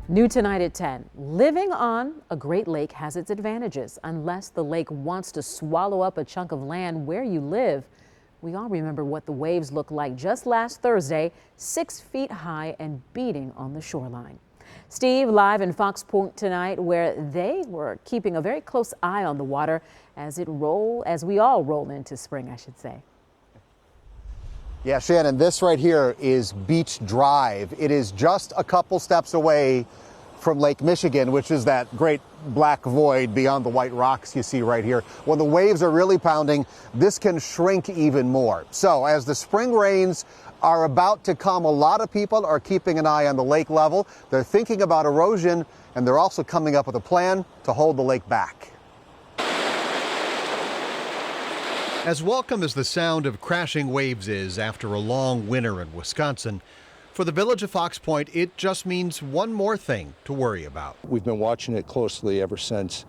New tonight at 10. Living on a Great Lake has its advantages, unless the lake wants to swallow up a chunk of land where you live. We all remember what the waves looked like just last Thursday, 6 feet high and beating on the shoreline. Steve live in Fox Point tonight, where they were keeping a very close eye on the water as we all roll into spring, I should say. Yeah, Shannon, this right here is Beach Drive. It is just a couple steps away from Lake Michigan, which is that great black void beyond the white rocks you see right here. When the waves are really pounding, this can shrink even more. So as the spring rains are about to come, a lot of people are keeping an eye on the lake level. They're thinking about erosion, and they're also coming up with a plan to hold the lake back. As welcome as the sound of crashing waves is after a long winter in Wisconsin, for the village of Fox Point, it just means one more thing to worry about. We've been watching it closely ever since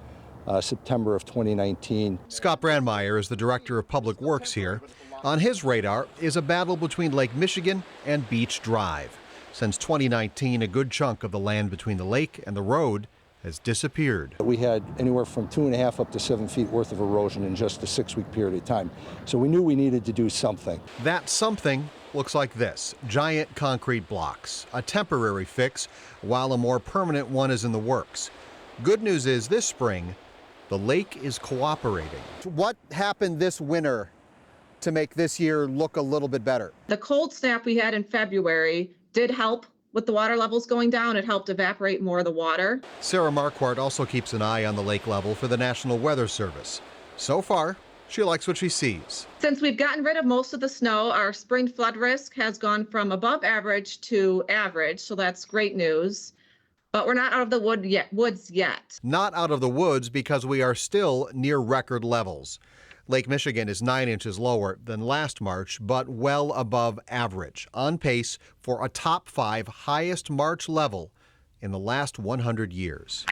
September of 2019. Scott BRANDMEIER is the director of public works here. On his radar is a battle between Lake Michigan and Beach Drive. Since 2019, a good chunk of the land between the lake and the road has disappeared. We had anywhere from 2.5 up to 7 feet worth of erosion in just a 6-week period of time. So we knew we needed to do something. That something looks like this: giant concrete blocks, a temporary fix, while a more permanent one is in the works. Good news is this spring, the lake is cooperating. What happened this winter to make this year look a little bit better? The cold snap we had in February did help with the water levels going down. It helped evaporate more of the water. Sarah MARQUARDT also keeps an eye on the lake level for the National Weather Service. So far, she likes what she sees. Since we've gotten rid of most of the snow, our spring flood risk has gone from above average to average, so that's great news. But we're not out of the woods yet. Not out of the woods because we are still near record levels. Lake Michigan is 9 inches lower than last March, but well above average, on pace for a top 5 highest March level in the last 100 years.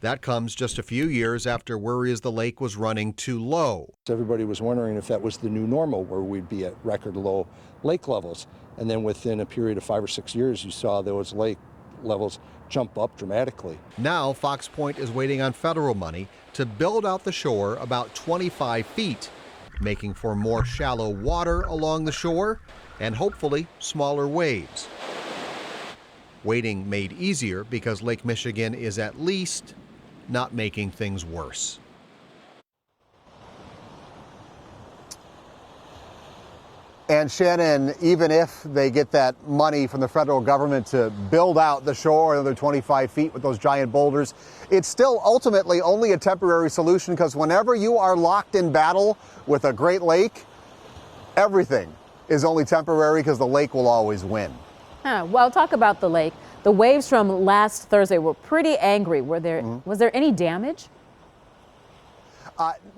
That comes just a few years after worries the lake was running too low. Everybody was wondering if that was the new normal, where we'd be at record low lake levels. And then within a period of 5 or 6 years, you saw those lake levels jump up dramatically. Now Fox Point is waiting on federal money to build out the shore about 25 feet, making for more shallow water along the shore and hopefully smaller waves. Waiting made easier because Lake Michigan is at least not making things worse. And Shannon, even if they get that money from the federal government to build out the shore another 25 feet with those giant boulders, it's still ultimately only a temporary solution, because whenever you are locked in battle with a Great Lake, everything is only temporary because the lake will always win. Well, talk about the lake. The waves from last Thursday were pretty angry. Was there any damage?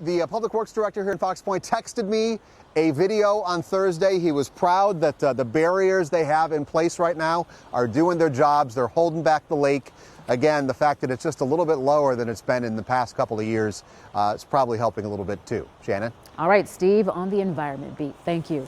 The public works director here in Fox Point texted me a video on Thursday. He was proud that the barriers they have in place right now are doing their jobs. They're holding back the lake. Again, the fact that it's just a little bit lower than it's been in the past couple of years is probably helping a little bit too. Shannon? All right, Steve, on the environment beat. Thank you.